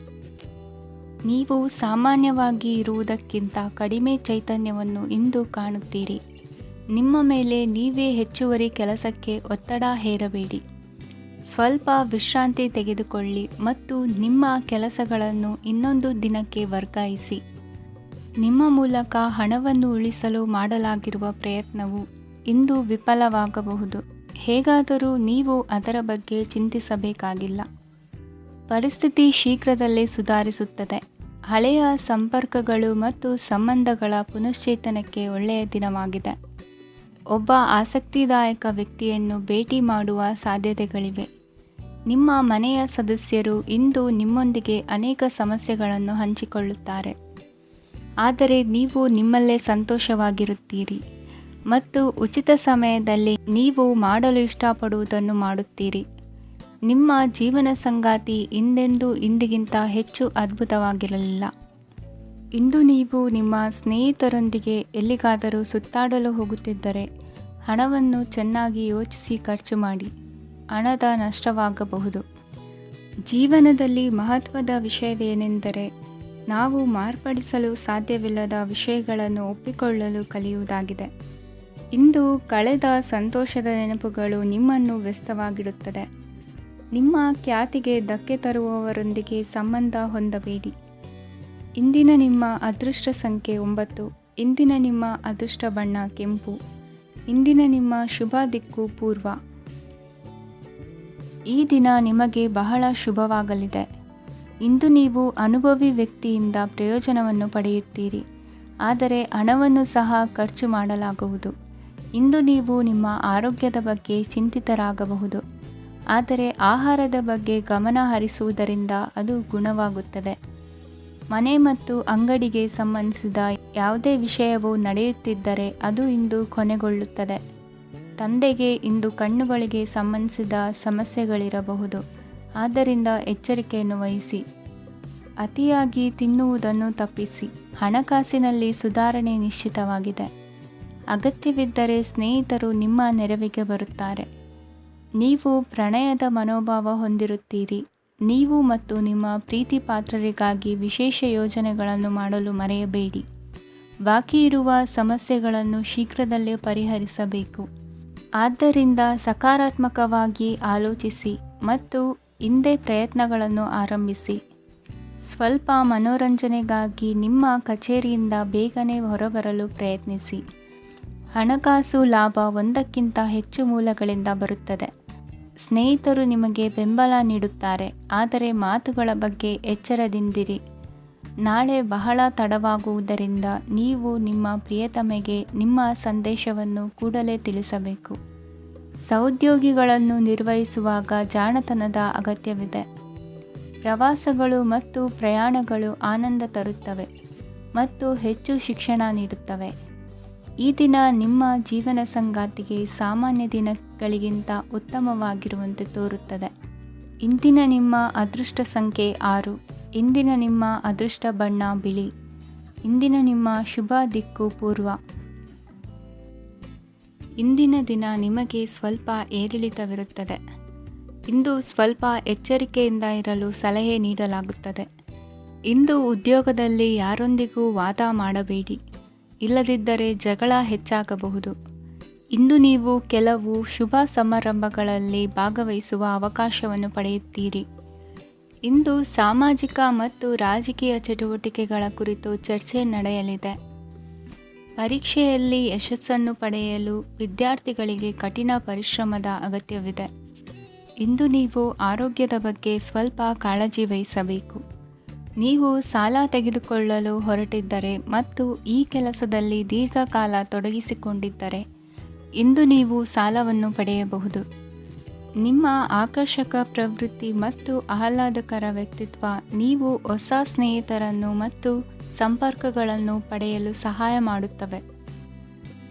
ನೀವು ಸಾಮಾನ್ಯವಾಗಿ ಇರುವುದಕ್ಕಿಂತ ಕಡಿಮೆ ಚೈತನ್ಯವನ್ನು ಇಂದು ಕಾಣುತ್ತೀರಿ. ನಿಮ್ಮ ಮೇಲೆ ನೀವೇ ಹೆಚ್ಚುವರಿ ಕೆಲಸಕ್ಕೆ ಒತ್ತಡ ಹೇರಬೇಡಿ. ಸ್ವಲ್ಪ ವಿಶ್ರಾಂತಿ ತೆಗೆದುಕೊಳ್ಳಿ ಮತ್ತು ನಿಮ್ಮ ಕೆಲಸಗಳನ್ನು ಇನ್ನೊಂದು ದಿನಕ್ಕೆ ವರ್ಗಾಯಿಸಿ. ನಿಮ್ಮ ಮೂಲಕ ಹಣವನ್ನು ಉಳಿಸಲು ಮಾಡಲಾಗಿರುವ ಪ್ರಯತ್ನವು ಇಂದು ವಿಫಲವಾಗಬಹುದು. ಹೇಗಾದರೂ ನೀವು ಅದರ ಬಗ್ಗೆ ಚಿಂತಿಸಬೇಕಾಗಿಲ್ಲ. ಪರಿಸ್ಥಿತಿ ಶೀಘ್ರದಲ್ಲೇ ಸುಧಾರಿಸುತ್ತದೆ. ಹಳೆಯ ಸಂಪರ್ಕಗಳು ಮತ್ತು ಸಂಬಂಧಗಳ ಪುನಶ್ಚೇತನಕ್ಕೆ ಒಳ್ಳೆಯ ದಿನವಾಗಿದೆ. ಒಬ್ಬ ಆಸಕ್ತಿದಾಯಕ ವ್ಯಕ್ತಿಯನ್ನು ಭೇಟಿ ಮಾಡುವ ಸಾಧ್ಯತೆಗಳಿವೆ. ನಿಮ್ಮ ಮನೆಯ ಸದಸ್ಯರು ಇಂದು ನಿಮ್ಮೊಂದಿಗೆ ಅನೇಕ ಸಮಸ್ಯೆಗಳನ್ನು ಹಂಚಿಕೊಳ್ಳುತ್ತಾರೆ. ಆದರೆ ನೀವು ನಿಮ್ಮಲ್ಲೇ ಸಂತೋಷವಾಗಿರುತ್ತೀರಿ ಮತ್ತು ಉಚಿತ ಸಮಯದಲ್ಲಿ ನೀವು ಮಾಡಲು ಇಷ್ಟಪಡುವುದನ್ನು ಮಾಡುತ್ತೀರಿ. ನಿಮ್ಮ ಜೀವನ ಸಂಗಾತಿ ಇಂದೆಂದೂ ಇಂದಿಗಿಂತ ಹೆಚ್ಚು ಅದ್ಭುತವಾಗಿರಲಿಲ್ಲ. ಇಂದು ನೀವು ನಿಮ್ಮ ಸ್ನೇಹಿತರೊಂದಿಗೆ ಎಲ್ಲಿಗಾದರೂ ಸುತ್ತಾಡಲು ಹೋಗುತ್ತಿದ್ದರೆ ಹಣವನ್ನು ಚೆನ್ನಾಗಿ ಯೋಚಿಸಿ ಖರ್ಚು ಮಾಡಿ. ಹಣದ ನಷ್ಟವಾಗಬಹುದು. ಜೀವನದಲ್ಲಿ ಮಹತ್ವದ ವಿಷಯವೇನೆಂದರೆ ನಾವು ಮಾರ್ಪಡಿಸಲು ಸಾಧ್ಯವಿಲ್ಲದ ವಿಷಯಗಳನ್ನು ಒಪ್ಪಿಕೊಳ್ಳಲು ಕಲಿಯುವುದಾಗಿದೆ. ಇಂದು ಕಳೆದ ಸಂತೋಷದ ನೆನಪುಗಳು ನಿಮ್ಮನ್ನು ವ್ಯಸ್ತವಾಗಿಡುತ್ತದೆ. ನಿಮ್ಮ ಖ್ಯಾತಿಗೆ ಧಕ್ಕೆ ತರುವವರೊಂದಿಗೆ ಸಂಬಂಧ ಹೊಂದಬೇಡಿ. ಇಂದಿನ ನಿಮ್ಮ ಅದೃಷ್ಟ ಸಂಖ್ಯೆ 9. ಇಂದಿನ ನಿಮ್ಮ ಅದೃಷ್ಟ ಬಣ್ಣ ಕೆಂಪು. ಇಂದಿನ ನಿಮ್ಮ ಶುಭ ದಿಕ್ಕು ಪೂರ್ವ. ಈ ದಿನ ನಿಮಗೆ ಬಹಳ ಶುಭವಾಗಲಿದೆ. ಇಂದು ನೀವು ಅನುಭವಿ ವ್ಯಕ್ತಿಯಿಂದ ಪ್ರಯೋಜನವನ್ನು ಪಡೆಯುತ್ತೀರಿ. ಆದರೆ ಹಣವನ್ನು ಸಹ ಖರ್ಚು ಮಾಡಲಾಗುವುದು. ಇಂದು ನೀವು ನಿಮ್ಮ ಆರೋಗ್ಯದ ಬಗ್ಗೆ ಚಿಂತಿತರಾಗಬಹುದು. ಆದರೆ ಆಹಾರದ ಬಗ್ಗೆ ಗಮನ ಹರಿಸುವುದರಿಂದ ಅದು ಗುಣವಾಗುತ್ತದೆ. ಮನೆ ಮತ್ತು ಅಂಗಡಿಗೆ ಸಂಬಂಧಿಸಿದ ಯಾವುದೇ ವಿಷಯವು ನಡೆಯುತ್ತಿದ್ದರೆ ಅದು ಇಂದು ಕೊನೆಗೊಳ್ಳುತ್ತದೆ. ತಂದೆಗೆ ಇಂದು ಕಣ್ಣುಗಳಿಗೆ ಸಂಬಂಧಿಸಿದ ಸಮಸ್ಯೆಗಳಿರಬಹುದು. ಆದ್ದರಿಂದ ಎಚ್ಚರಿಕೆಯನ್ನು ವಹಿಸಿ. ಅತಿಯಾಗಿ ತಿನ್ನುವುದನ್ನು ತಪ್ಪಿಸಿ. ಹಣಕಾಸಿನಲ್ಲಿ ಸುಧಾರಣೆ ನಿಶ್ಚಿತವಾಗಿದೆ. ಅಗತ್ಯವಿದ್ದರೆ ಸ್ನೇಹಿತರು ನಿಮ್ಮ ನೆರವಿಗೆ ಬರುತ್ತಾರೆ. ನೀವು ಪ್ರಣಯದ ಮನೋಭಾವ ಹೊಂದಿರುತ್ತೀರಿ. ನೀವು ಮತ್ತು ನಿಮ್ಮ ಪ್ರೀತಿ ಪಾತ್ರರಿಗಾಗಿ ವಿಶೇಷ ಯೋಜನೆಗಳನ್ನು ಮಾಡಲು ಮರೆಯಬೇಡಿ. ಬಾಕಿ ಇರುವ ಸಮಸ್ಯೆಗಳನ್ನು ಶೀಘ್ರದಲ್ಲೇ ಪರಿಹರಿಸಬೇಕು. ಆದ್ದರಿಂದ ಸಕಾರಾತ್ಮಕವಾಗಿ ಆಲೋಚಿಸಿ ಮತ್ತು ಇಂದೇ ಪ್ರಯತ್ನಗಳನ್ನು ಆರಂಭಿಸಿ. ಸ್ವಲ್ಪ ಮನೋರಂಜನೆಗಾಗಿ ನಿಮ್ಮ ಕಚೇರಿಯಿಂದ ಬೇಗನೆ ಹೊರಬರಲು ಪ್ರಯತ್ನಿಸಿ. ಹಣಕಾಸು ಲಾಭ ಒಂದಕ್ಕಿಂತ ಹೆಚ್ಚು ಮೂಲಗಳಿಂದ ಬರುತ್ತದೆ. ಸ್ನೇಹಿತರು ನಿಮಗೆ ಬೆಂಬಲ ನೀಡುತ್ತಾರೆ. ಆದರೆ ಮಾತುಗಳ ಬಗ್ಗೆ ಎಚ್ಚರದಿಂದಿರಿ. ನಾಳೆ ಬಹಳ ತಡವಾಗುವುದರಿಂದ ನೀವು ನಿಮ್ಮ ಪ್ರಿಯತಮೆಗೆ ನಿಮ್ಮ ಸಂದೇಶವನ್ನು ಕೂಡಲೇ ತಿಳಿಸಬೇಕು. ಸಹೋದ್ಯೋಗಿಗಳನ್ನು ನಿರ್ವಹಿಸುವಾಗ ಜಾಣತನದ ಅಗತ್ಯವಿದೆ. ಪ್ರವಾಸಗಳು ಮತ್ತು ಪ್ರಯಾಣಗಳು ಆನಂದ ತರುತ್ತವೆ ಮತ್ತು ಹೆಚ್ಚು ಶಿಕ್ಷಣ ನೀಡುತ್ತವೆ. ಈ ದಿನ ನಿಮ್ಮ ಜೀವನ ಸಂಗಾತಿಗೆ ಸಾಮಾನ್ಯ ದಿನಗಳಿಗಿಂತ ಉತ್ತಮವಾಗಿರುವಂತೆ ತೋರುತ್ತದೆ. ಇಂದಿನ ನಿಮ್ಮ ಅದೃಷ್ಟ ಸಂಖ್ಯೆ 6. ಇಂದಿನ ನಿಮ್ಮ ಅದೃಷ್ಟ ಬಣ್ಣ ಬಿಳಿ. ಇಂದಿನ ನಿಮ್ಮ ಶುಭ ದಿಕ್ಕು ಪೂರ್ವ. ಇಂದಿನ ದಿನ ನಿಮಗೆ ಸ್ವಲ್ಪ ಏರಿಳಿತವಿರುತ್ತದೆ. ಇಂದು ಸ್ವಲ್ಪ ಎಚ್ಚರಿಕೆಯಿಂದ ಇರಲು ಸಲಹೆ ನೀಡಲಾಗುತ್ತದೆ. ಇಂದು ಉದ್ಯೋಗದಲ್ಲಿ ಯಾರೊಂದಿಗೂ ವಾದ ಮಾಡಬೇಡಿ. ಇಲ್ಲದಿದ್ದರೆ ಜಗಳ ಹೆಚ್ಚಾಗಬಹುದು. ಇಂದು ನೀವು ಕೆಲವು ಶುಭ ಸಮಾರಂಭಗಳಲ್ಲಿ ಭಾಗವಹಿಸುವ ಅವಕಾಶವನ್ನು ಪಡೆಯುತ್ತೀರಿ. ಇಂದು ಸಾಮಾಜಿಕ ಮತ್ತು ರಾಜಕೀಯ ಚಟುವಟಿಕೆಗಳ ಕುರಿತು ಚರ್ಚೆ ನಡೆಯಲಿದೆ. ಪರೀಕ್ಷೆಯಲ್ಲಿ ಯಶಸ್ಸನ್ನು ಪಡೆಯಲು ವಿದ್ಯಾರ್ಥಿಗಳಿಗೆ ಕಠಿಣ ಪರಿಶ್ರಮದ ಅಗತ್ಯವಿದೆ. ಇಂದು ನೀವು ಆರೋಗ್ಯದ ಬಗ್ಗೆ ಸ್ವಲ್ಪ ಕಾಳಜಿ ವಹಿಸಬೇಕು. ನೀವು ಸಾಲ ತೆಗೆದುಕೊಳ್ಳಲು ಹೊರಟಿದ್ದರೆ ಮತ್ತು ಈ ಕೆಲಸದಲ್ಲಿ ದೀರ್ಘಕಾಲ ತೊಡಗಿಸಿಕೊಂಡಿದ್ದರೆ ಇಂದು ನೀವು ಸಾಲವನ್ನು ಪಡೆಯಬಹುದು. ನಿಮ್ಮ ಆಕರ್ಷಕ ಪ್ರವೃತ್ತಿ ಮತ್ತು ಆಹ್ಲಾದಕರ ವ್ಯಕ್ತಿತ್ವ ನೀವು ಹೊಸ ಸ್ನೇಹಿತರನ್ನು ಮತ್ತು ಸಂಪರ್ಕಗಳನ್ನು ಪಡೆಯಲು ಸಹಾಯ ಮಾಡುತ್ತವೆ.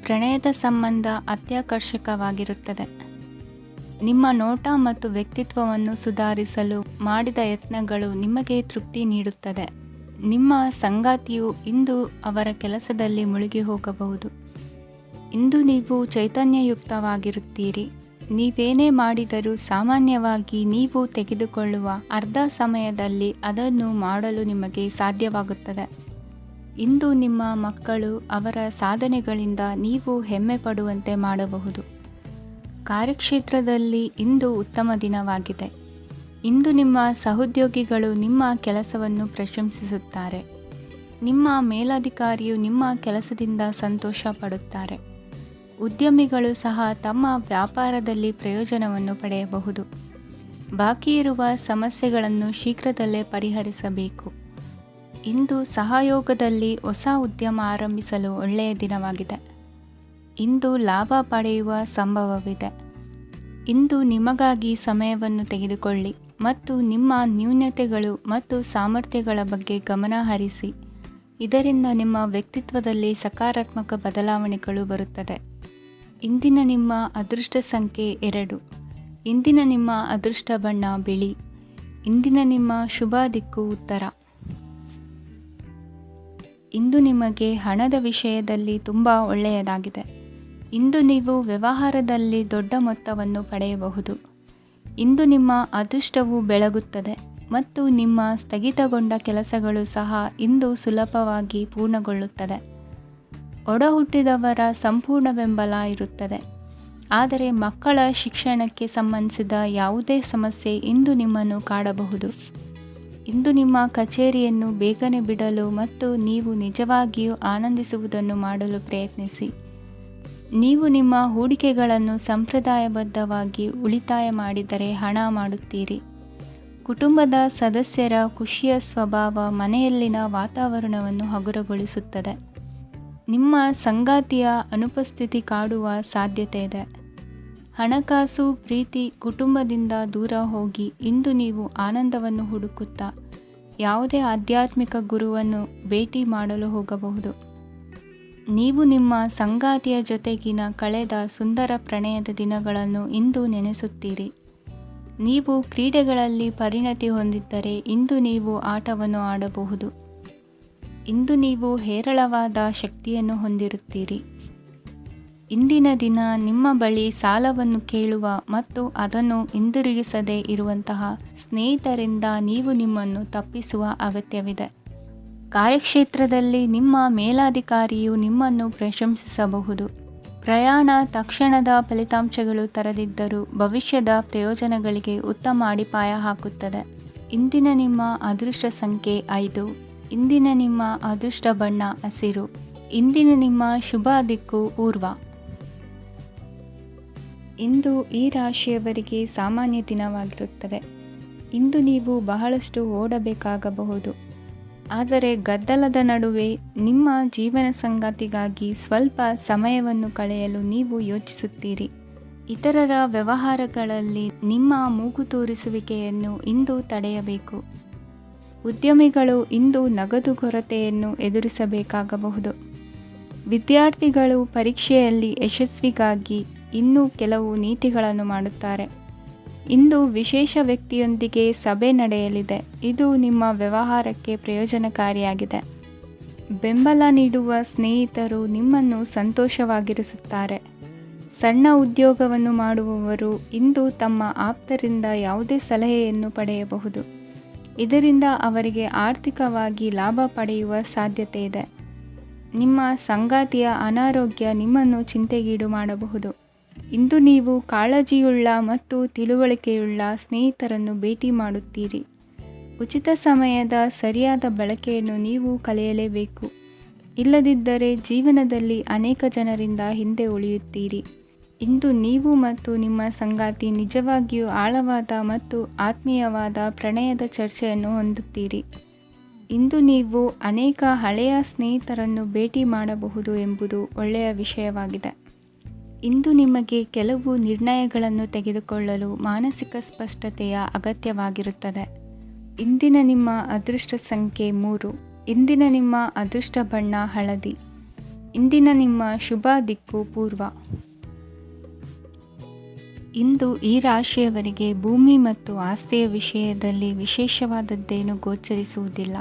ಪ್ರಣಯದ ಸಂಬಂಧ ಅತ್ಯಾಕರ್ಷಕವಾಗಿರುತ್ತದೆ. ನಿಮ್ಮ ನೋಟ ಮತ್ತು ವ್ಯಕ್ತಿತ್ವವನ್ನು ಸುಧಾರಿಸಲು ಮಾಡಿದ ಯತ್ನಗಳು ನಿಮಗೆ ತೃಪ್ತಿ ನೀಡುತ್ತದೆ. ನಿಮ್ಮ ಸಂಗಾತಿಯು ಇಂದು ಅವರ ಕೆಲಸದಲ್ಲಿ ಮುಳುಗಿ ಹೋಗಬಹುದು. ಇಂದು ನೀವು ಚೈತನ್ಯಯುಕ್ತವಾಗಿರುತ್ತೀರಿ. ನೀವೇನೇ ಮಾಡಿದರೂ ಸಾಮಾನ್ಯವಾಗಿ ನೀವು ತೆಗೆದುಕೊಳ್ಳುವ ಅರ್ಧ ಸಮಯದಲ್ಲಿ ಅದನ್ನು ಮಾಡಲು ನಿಮಗೆ ಸಾಧ್ಯವಾಗುತ್ತದೆ. ಇಂದು ನಿಮ್ಮ ಮಕ್ಕಳು ಅವರ ಸಾಧನೆಗಳಿಂದ ನೀವು ಹೆಮ್ಮೆ ಪಡುವಂತೆ ಮಾಡಬಹುದು. ಕಾರ್ಯಕ್ಷೇತ್ರದಲ್ಲಿ ಇಂದು ಉತ್ತಮ ದಿನವಾಗಿದೆ. ಇಂದು ನಿಮ್ಮ ಸಹೋದ್ಯೋಗಿಗಳು ನಿಮ್ಮ ಕೆಲಸವನ್ನು ಪ್ರಶಂಸಿಸುತ್ತಾರೆ. ನಿಮ್ಮ ಮೇಲಧಿಕಾರಿಯು ನಿಮ್ಮ ಕೆಲಸದಿಂದ ಸಂತೋಷ ಪಡುತ್ತಾರೆ. ಉದ್ಯಮಿಗಳು ಸಹ ತಮ್ಮ ವ್ಯಾಪಾರದಲ್ಲಿ ಪ್ರಯೋಜನವನ್ನು ಪಡೆಯಬಹುದು. ಬಾಕಿ ಇರುವ ಸಮಸ್ಯೆಗಳನ್ನು ಶೀಘ್ರದಲ್ಲೇ ಪರಿಹರಿಸಬೇಕು. ಇಂದು ಸಹಯೋಗದಲ್ಲಿ ಹೊಸ ಉದ್ಯಮ ಆರಂಭಿಸಲು ಒಳ್ಳೆಯ ದಿನವಾಗಿದೆ. ಇಂದು ಲಾಭ ಪಡೆಯುವ ಸಂಭವವಿದೆ. ಇಂದು ನಿಮಗಾಗಿ ಸಮಯವನ್ನು ತೆಗೆದುಕೊಳ್ಳಿ ಮತ್ತು ನಿಮ್ಮ ನ್ಯೂನತೆಗಳು ಮತ್ತು ಸಾಮರ್ಥ್ಯಗಳ ಬಗ್ಗೆ ಗಮನ ಹರಿಸಿ. ಇದರಿಂದ ನಿಮ್ಮ ವ್ಯಕ್ತಿತ್ವದಲ್ಲಿ ಸಕಾರಾತ್ಮಕ ಬದಲಾವಣೆಗಳು ಬರುತ್ತದೆ. ಇಂದಿನ ನಿಮ್ಮ ಅದೃಷ್ಟ ಸಂಖ್ಯೆ 2. ಇಂದಿನ ನಿಮ್ಮ ಅದೃಷ್ಟ ಬಣ್ಣ ಬಿಳಿ. ಇಂದಿನ ನಿಮ್ಮ ಶುಭ ದಿಕ್ಕು ಉತ್ತರ. ಇಂದು ನಿಮಗೆ ಹಣದ ವಿಷಯದಲ್ಲಿ ತುಂಬ ಒಳ್ಳೆಯದಾಗಿದೆ. ಇಂದು ನೀವು ವ್ಯವಹಾರದಲ್ಲಿ ದೊಡ್ಡ ಮೊತ್ತವನ್ನು ಪಡೆಯಬಹುದು. ಇಂದು ನಿಮ್ಮ ಅದೃಷ್ಟವು ಬೆಳಗುತ್ತದೆ ಮತ್ತು ನಿಮ್ಮ ಸ್ಥಗಿತಗೊಂಡ ಕೆಲಸಗಳು ಸಹ ಇಂದು ಸುಲಭವಾಗಿ ಪೂರ್ಣಗೊಳ್ಳುತ್ತದೆ. ಒಡಹುಟ್ಟಿದವರ ಸಂಪೂರ್ಣ ಬೆಂಬಲ ಇರುತ್ತದೆ. ಆದರೆ ಮಕ್ಕಳ ಶಿಕ್ಷಣಕ್ಕೆ ಸಂಬಂಧಿಸಿದ ಯಾವುದೇ ಸಮಸ್ಯೆ ಇಂದು ನಿಮ್ಮನ್ನು ಕಾಡಬಹುದು. ಇಂದು ನಿಮ್ಮ ಕಚೇರಿಯನ್ನು ಬೇಗನೆ ಬಿಡಲು ಮತ್ತು ನೀವು ನಿಜವಾಗಿಯೂ ಆನಂದಿಸುವುದನ್ನು ಮಾಡಲು ಪ್ರಯತ್ನಿಸಿ. ನೀವು ನಿಮ್ಮ ಹೂಡಿಕೆಗಳನ್ನು ಸಂಪ್ರದಾಯಬದ್ಧವಾಗಿ ಉಳಿತಾಯ ಮಾಡಿದರೆ ಹಣ ಮಾಡುತ್ತೀರಿ. ಕುಟುಂಬದ ಸದಸ್ಯರ ಖುಷಿಯ ಸ್ವಭಾವ ಮನೆಯಲ್ಲಿನ ವಾತಾವರಣವನ್ನು ಹಗುರಗೊಳಿಸುತ್ತದೆ. ನಿಮ್ಮ ಸಂಗಾತಿಯ ಅನುಪಸ್ಥಿತಿ ಕಾಡುವ ಸಾಧ್ಯತೆ ಇದೆ. ಹಣಕಾಸು, ಪ್ರೀತಿ, ಕುಟುಂಬದಿಂದ ದೂರ ಹೋಗಿ ಇಂದು ನೀವು ಆನಂದವನ್ನು ಹುಡುಕುತ್ತಾ ಯಾವುದೇ ಆಧ್ಯಾತ್ಮಿಕ ಗುರುವನ್ನು ಭೇಟಿ ಮಾಡಲು ಹೋಗಬಹುದು. ನೀವು ನಿಮ್ಮ ಸಂಗಾತಿಯ ಜೊತೆಗಿನ ಕಳೆದ ಸುಂದರ ಪ್ರಣಯದ ದಿನಗಳನ್ನು ಇಂದು ನೆನೆಸುತ್ತೀರಿ. ನೀವು ಕ್ರೀಡೆಗಳಲ್ಲಿ ಪರಿಣತಿ ಹೊಂದಿದ್ದರೆ ಇಂದು ನೀವು ಆಟವನ್ನು ಆಡಬಹುದು. ಇಂದು ನೀವು ಹೇರಳವಾದ ಶಕ್ತಿಯನ್ನು ಹೊಂದಿರುತ್ತೀರಿ. ಇಂದಿನ ದಿನ ನಿಮ್ಮ ಬಳಿ ಸಾಲವನ್ನು ಕೇಳುವ ಮತ್ತು ಅದನ್ನು ಹಿಂದಿರುಗಿಸದೇ ಇರುವಂತಹ ಸ್ನೇಹಿತರಿಂದ ನೀವು ನಿಮ್ಮನ್ನು ತಪ್ಪಿಸುವ ಅಗತ್ಯವಿದೆ. ಕಾರ್ಯಕ್ಷೇತ್ರದಲ್ಲಿ ನಿಮ್ಮ ಮೇಲಾಧಿಕಾರಿಯು ನಿಮ್ಮನ್ನು ಪ್ರಶಂಸಿಸಬಹುದು. ಪ್ರಯಾಣ ತಕ್ಷಣದ ಫಲಿತಾಂಶಗಳು ತರದಿದ್ದರೂ ಭವಿಷ್ಯದ ಪ್ರಯೋಜನಗಳಿಗೆ ಉತ್ತಮ ಅಡಿಪಾಯ ಹಾಕುತ್ತದೆ. ಇಂದಿನ ನಿಮ್ಮ ಅದೃಷ್ಟ ಸಂಖ್ಯೆ 5. ಇಂದಿನ ನಿಮ್ಮ ಅದೃಷ್ಟ ಬಣ್ಣ ಹಸಿರು. ಇಂದಿನ ನಿಮ್ಮ ಶುಭ ದಿಕ್ಕು ಪೂರ್ವ. ಇಂದು ಈ ರಾಶಿಯವರಿಗೆ ಸಾಮಾನ್ಯ ದಿನವಾಗಿರುತ್ತದೆ. ಇಂದು ನೀವು ಬಹಳಷ್ಟು ಓಡಬೇಕಾಗಬಹುದು. ಆದರೆ ಗದ್ದಲದ ನಡುವೆ ನಿಮ್ಮ ಜೀವನ ಸಂಗಾತಿಗಾಗಿ ಸ್ವಲ್ಪ ಸಮಯವನ್ನು ಕಳೆಯಲು ನೀವು ಯೋಚಿಸುತ್ತೀರಿ. ಇತರರ ವ್ಯವಹಾರಗಳಲ್ಲಿ ನಿಮ್ಮ ಮೂಗು ತೂರಿಸುವಿಕೆಯನ್ನು ಇಂದು ತಡೆಯಬೇಕು. ಉದ್ಯಮಿಗಳು ಇಂದು ನಗದು ಕೊರತೆಯನ್ನು ಎದುರಿಸಬೇಕಾಗಬಹುದು. ವಿದ್ಯಾರ್ಥಿಗಳು ಪರೀಕ್ಷೆಯಲ್ಲಿ ಯಶಸ್ವಿಗಾಗಿ ಇನ್ನೂ ಕೆಲವು ನೀತಿಗಳನ್ನು ಮಾಡುತ್ತಾರೆ. ಇಂದು ವಿಶೇಷ ವ್ಯಕ್ತಿಯೊಂದಿಗೆ ಸಭೆ ನಡೆಯಲಿದೆ. ಇದು ನಿಮ್ಮ ವ್ಯವಹಾರಕ್ಕೆ ಪ್ರಯೋಜನಕಾರಿಯಾಗಿದೆ. ಬೆಂಬಲ ನೀಡುವ ಸ್ನೇಹಿತರು ನಿಮ್ಮನ್ನು ಸಂತೋಷವಾಗಿರಿಸುತ್ತಾರೆ. ಸಣ್ಣ ಉದ್ಯೋಗವನ್ನು ಮಾಡುವವರು ಇಂದು ತಮ್ಮ ಆಪ್ತರಿಂದ ಯಾವುದೇ ಸಲಹೆಯನ್ನು ಪಡೆಯಬಹುದು. ಇದರಿಂದ ಅವರಿಗೆ ಆರ್ಥಿಕವಾಗಿ ಲಾಭ ಪಡೆಯುವ ಸಾಧ್ಯತೆ ಇದೆ. ನಿಮ್ಮ ಸಂಗಾತಿಯ ಅನಾರೋಗ್ಯ ನಿಮ್ಮನ್ನು ಚಿಂತೆಗೀಡು ಮಾಡಬಹುದು. ಇಂದು ನೀವು ಕಾಳಜಿಯುಳ್ಳ ಮತ್ತು ತಿಳುವಳಿಕೆಯುಳ್ಳ ಸ್ನೇಹಿತರನ್ನು ಭೇಟಿ ಮಾಡುತ್ತೀರಿ. ಉಚಿತ ಸಮಯದ ಸರಿಯಾದ ಬಳಕೆಯನ್ನು ನೀವು ಕಲಿಯಲೇಬೇಕು. ಇಲ್ಲದಿದ್ದರೆ ಜೀವನದಲ್ಲಿ ಅನೇಕ ಜನರಿಂದ ಹಿಂದೆ ಉಳಿಯುತ್ತೀರಿ. ಇಂದು ನೀವು ಮತ್ತು ನಿಮ್ಮ ಸಂಗಾತಿ ನಿಜವಾಗಿಯೂ ಆಳವಾದ ಮತ್ತು ಆತ್ಮೀಯವಾದ ಪ್ರಣಯದ ಚರ್ಚೆಯನ್ನು ಹೊಂದುತ್ತೀರಿ. ಇಂದು ನೀವು ಅನೇಕ ಹಳೆಯ ಸ್ನೇಹಿತರನ್ನು ಭೇಟಿ ಮಾಡಬಹುದು ಎಂಬುದು ಒಳ್ಳೆಯ ವಿಷಯವಾಗಿದೆ. ಇಂದು ನಿಮಗೆ ಕೆಲವು ನಿರ್ಣಯಗಳನ್ನು ತೆಗೆದುಕೊಳ್ಳಲು ಮಾನಸಿಕ ಸ್ಪಷ್ಟತೆಯ ಅಗತ್ಯವಾಗಿರುತ್ತದೆ. ಇಂದಿನ ನಿಮ್ಮ ಅದೃಷ್ಟ ಸಂಖ್ಯೆ 3. ಇಂದಿನ ನಿಮ್ಮ ಅದೃಷ್ಟ ಬಣ್ಣ ಹಳದಿ. ಇಂದಿನ ನಿಮ್ಮ ಶುಭ ದಿಕ್ಕು ಪೂರ್ವ. ಇಂದು ಈ ರಾಶಿಯವರಿಗೆ ಭೂಮಿ ಮತ್ತು ಆಸ್ತಿಯ ವಿಷಯದಲ್ಲಿ ವಿಶೇಷವಾದದ್ದೇನು ಗೋಚರಿಸುವುದಿಲ್ಲ.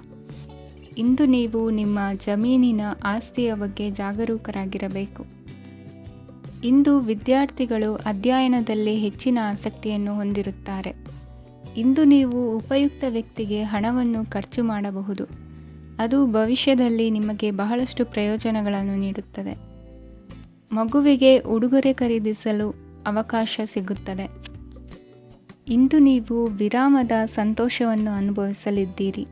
ಇಂದು ನೀವು ನಿಮ್ಮ ಜಮೀನಿನ ಆಸ್ತಿಯ ಬಗ್ಗೆ ಜಾಗರೂಕರಾಗಿರಬೇಕು. ಇಂದು ವಿದ್ಯಾರ್ಥಿಗಳು ಅಧ್ಯಯನದಲ್ಲಿ ಹೆಚ್ಚಿನ ಆಸಕ್ತಿಯನ್ನು ಹೊಂದಿರುತ್ತಾರೆ. ಇಂದು ನೀವು ಉಪಯುಕ್ತ ವ್ಯಕ್ತಿಗೆ ಹಣವನ್ನು ಖರ್ಚು ಮಾಡಬಹುದು. ಅದು ಭವಿಷ್ಯದಲ್ಲಿ ನಿಮಗೆ ಬಹಳಷ್ಟು ಪ್ರಯೋಜನಗಳನ್ನು ನೀಡುತ್ತದೆ. ಮಗುವಿಗೆ ಉಡುಗೊರೆ ಖರೀದಿಸಲು ಅವಕಾಶ ಸಿಗುತ್ತದೆ. ಇಂದು ನೀವು ವಿರಾಮದ ಸಂತೋಷವನ್ನು ಅನುಭವಿಸಲಿದ್ದೀರಿ.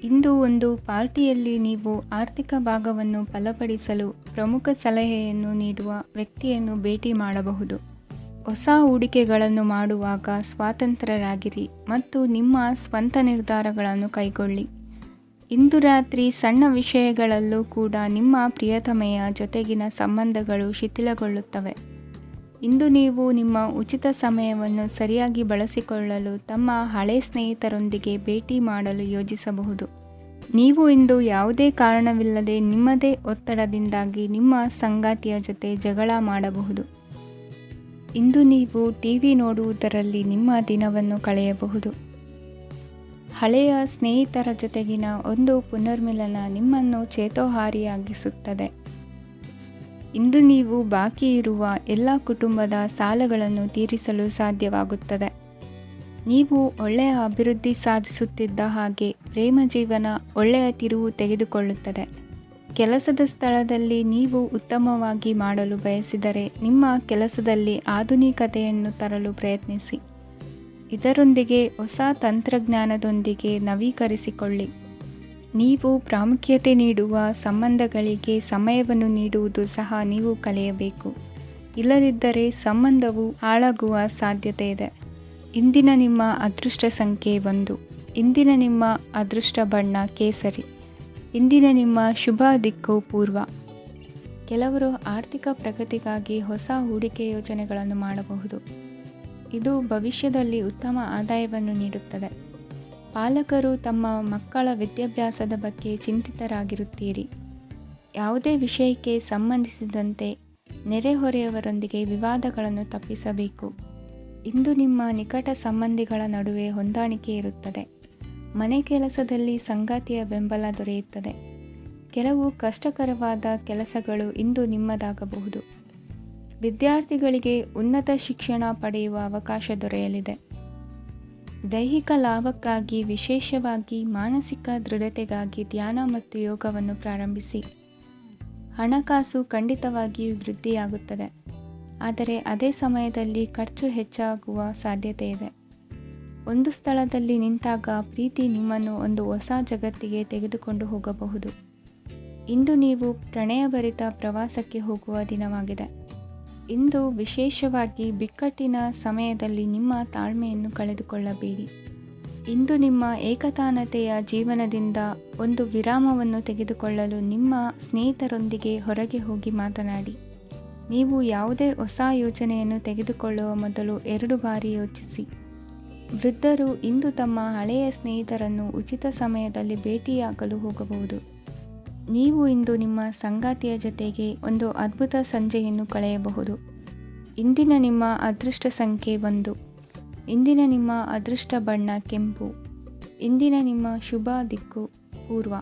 ಇಂದು ಒಂದು ಪಾರ್ಟಿಯಲ್ಲಿ ನೀವು ಆರ್ಥಿಕ ಭಾಗವನ್ನು ಬಲಪಡಿಸಲು ಪ್ರಮುಖ ಸಲಹೆಯನ್ನು ನೀಡುವ ವ್ಯಕ್ತಿಯನ್ನು ಭೇಟಿ ಮಾಡಬಹುದು. ಹೊಸ ಹೂಡಿಕೆಗಳನ್ನು ಮಾಡುವಾಗ ಸ್ವತಂತ್ರರಾಗಿರಿ ಮತ್ತು ನಿಮ್ಮ ಸ್ವಂತ ನಿರ್ಧಾರಗಳನ್ನು ಕೈಗೊಳ್ಳಿ. ಇಂದು ರಾತ್ರಿ ಸಣ್ಣ ವಿಷಯಗಳಲ್ಲೂ ಕೂಡ ನಿಮ್ಮ ಪ್ರಿಯತಮೆಯ ಜೊತೆಗಿನ ಸಂಬಂಧಗಳು ಶಿಥಿಲಗೊಳ್ಳುತ್ತವೆ. ಇಂದು ನೀವು ನಿಮ್ಮ ಉಚಿತ ಸಮಯವನ್ನು ಸರಿಯಾಗಿ ಬಳಸಿಕೊಳ್ಳಲು ತಮ್ಮ ಹಳೆ ಸ್ನೇಹಿತರೊಂದಿಗೆ ಭೇಟಿ ಮಾಡಲು ಯೋಜಿಸಬಹುದು. ನೀವು ಇಂದು ಯಾವುದೇ ಕಾರಣವಿಲ್ಲದೆ ನಿಮ್ಮದೇ ಒತ್ತಡದಿಂದಾಗಿ ನಿಮ್ಮ ಸಂಗಾತಿಯ ಜೊತೆ ಜಗಳ ಮಾಡಬಹುದು. ಇಂದು ನೀವು ಟಿವಿ ನೋಡುವುದರಲ್ಲಿ ನಿಮ್ಮ ದಿನವನ್ನು ಕಳೆಯಬಹುದು. ಹಳೆಯ ಸ್ನೇಹಿತರ ಜೊತೆಗಿನ ಒಂದು ಪುನರ್ಮಿಲನ ನಿಮ್ಮನ್ನು ಚೇತೋಹಾರಿಯಾಗಿಸುತ್ತದೆ. ಇಂದು ನೀವು ಬಾಕಿ ಇರುವ ಎಲ್ಲ ಕುಟುಂಬದ ಸಾಲಗಳನ್ನು ತೀರಿಸಲು ಸಾಧ್ಯವಾಗುತ್ತದೆ. ನೀವು ಒಳ್ಳೆಯ ಅಭಿವೃದ್ಧಿ ಸಾಧಿಸುತ್ತಿದ್ದ ಹಾಗೆ ಪ್ರೇಮ ಜೀವನ ಒಳ್ಳೆಯ ತಿರುವು ತೆಗೆದುಕೊಳ್ಳುತ್ತದೆ. ಕೆಲಸದ ಸ್ಥಳದಲ್ಲಿ ನೀವು ಉತ್ತಮವಾಗಿ ಮಾಡಲು ಬಯಸಿದರೆ ನಿಮ್ಮ ಕೆಲಸದಲ್ಲಿ ಆಧುನಿಕತೆಯನ್ನು ತರಲು ಪ್ರಯತ್ನಿಸಿ. ಇದರೊಂದಿಗೆ ಹೊಸ ತಂತ್ರಜ್ಞಾನದೊಂದಿಗೆ ನವೀಕರಿಸಿಕೊಳ್ಳಿ. ನೀವು ಪ್ರಾಮುಖ್ಯತೆ ನೀಡುವ ಸಂಬಂಧಗಳಿಗೆ ಸಮಯವನ್ನು ನೀಡುವುದು ಸಹ ನೀವು ಕಲಿಯಬೇಕು. ಇಲ್ಲದಿದ್ದರೆ ಸಂಬಂಧವು ಹಾಳಾಗುವ ಸಾಧ್ಯತೆ ಇದೆ. ಇಂದಿನ ನಿಮ್ಮ ಅದೃಷ್ಟ ಸಂಖ್ಯೆ 1. ಇಂದಿನ ನಿಮ್ಮ ಅದೃಷ್ಟ ಬಣ್ಣ ಕೇಸರಿ. ಇಂದಿನ ನಿಮ್ಮ ಶುಭ ದಿಕ್ಕು ಪೂರ್ವ. ಕೆಲವರು ಆರ್ಥಿಕ ಪ್ರಗತಿಗಾಗಿ ಹೊಸ ಹೂಡಿಕೆ ಯೋಜನೆಗಳನ್ನು ಮಾಡಬಹುದು. ಇದು ಭವಿಷ್ಯದಲ್ಲಿ ಉತ್ತಮ ಆದಾಯವನ್ನು ನೀಡುತ್ತದೆ. ಪಾಲಕರು ತಮ್ಮ ಮಕ್ಕಳ ವಿದ್ಯಾಭ್ಯಾಸದ ಬಗ್ಗೆ ಚಿಂತಿತರಾಗಿರುತ್ತೀರಿ. ಯಾವುದೇ ವಿಷಯಕ್ಕೆ ಸಂಬಂಧಿಸಿದಂತೆ ನೆರೆಹೊರೆಯವರೊಂದಿಗೆ ವಿವಾದಗಳನ್ನು ತಪ್ಪಿಸಬೇಕು. ಇಂದು ನಿಮ್ಮ ನಿಕಟ ಸಂಬಂಧಿಗಳ ನಡುವೆ ಹೊಂದಾಣಿಕೆ ಇರುತ್ತದೆ. ಮನೆ ಕೆಲಸದಲ್ಲಿ ಸಂಗಾತಿಯ ಬೆಂಬಲ ದೊರೆಯುತ್ತದೆ. ಕೆಲವು ಕಷ್ಟಕರವಾದ ಕೆಲಸಗಳು ಇಂದು ನಿಮ್ಮದಾಗಬಹುದು. ವಿದ್ಯಾರ್ಥಿಗಳಿಗೆ ಉನ್ನತ ಶಿಕ್ಷಣ ಪಡೆಯುವ ಅವಕಾಶ ದೊರೆಯಲಿದೆ. ದೈಹಿಕ ಲಾಭಕ್ಕಾಗಿ, ವಿಶೇಷವಾಗಿ ಮಾನಸಿಕ ದೃಢತೆಗಾಗಿ ಧ್ಯಾನ ಮತ್ತು ಯೋಗವನ್ನು ಪ್ರಾರಂಭಿಸಿ. ಹಣಕಾಸು ಖಂಡಿತವಾಗಿಯೂ ವೃದ್ಧಿಯಾಗುತ್ತದೆ, ಆದರೆ ಅದೇ ಸಮಯದಲ್ಲಿ ಖರ್ಚು ಹೆಚ್ಚಾಗುವ ಸಾಧ್ಯತೆ ಇದೆ. ಒಂದು ಸ್ಥಳದಲ್ಲಿ ನಿಂತಾಗ ಪ್ರೀತಿ ನಿಮ್ಮನ್ನು ಒಂದು ಹೊಸ ಜಗತ್ತಿಗೆ ತೆಗೆದುಕೊಂಡು ಹೋಗಬಹುದು. ಇಂದು ನೀವು ಪ್ರಣಯಭರಿತ ಪ್ರವಾಸಕ್ಕೆ ಹೋಗುವ ದಿನವಾಗಿದೆ. ಇಂದು ವಿಶೇಷವಾಗಿ ಬಿಕ್ಕಟ್ಟಿನ ಸಮಯದಲ್ಲಿ ನಿಮ್ಮ ತಾಳ್ಮೆಯನ್ನು ಕಳೆದುಕೊಳ್ಳಬೇಡಿ. ಇಂದು ನಿಮ್ಮ ಏಕತಾನತೆಯ ಜೀವನದಿಂದ ಒಂದು ವಿರಾಮವನ್ನು ತೆಗೆದುಕೊಳ್ಳಲು ನಿಮ್ಮ ಸ್ನೇಹಿತರೊಂದಿಗೆ ಹೊರಗೆ ಹೋಗಿ ಮಾತನಾಡಿ. ನೀವು ಯಾವುದೇ ಹೊಸ ಯೋಜನೆಯನ್ನು ತೆಗೆದುಕೊಳ್ಳುವ ಮೊದಲು 2 ಬಾರಿ ಯೋಚಿಸಿ. ವೃದ್ಧರು ಇಂದು ತಮ್ಮ ಹಳೆಯ ಸ್ನೇಹಿತರನ್ನು ಉಚಿತ ಸಮಯದಲ್ಲಿ ಭೇಟಿಯಾಗಲು ಹೋಗಬಹುದು. ನೀವು ಇಂದು ನಿಮ್ಮ ಸಂಗಾತಿಯ ಜೊತೆಗೆ ಒಂದು ಅದ್ಭುತ ಸಂಜೆಯನ್ನು ಕಳೆಯಬಹುದು. ಇಂದಿನ ನಿಮ್ಮ ಅದೃಷ್ಟ ಸಂಖ್ಯೆ 1. ಇಂದಿನ ನಿಮ್ಮ ಅದೃಷ್ಟ ಬಣ್ಣ ಕೆಂಪು. ಇಂದಿನ ನಿಮ್ಮ ಶುಭ ದಿಕ್ಕು ಪೂರ್ವ.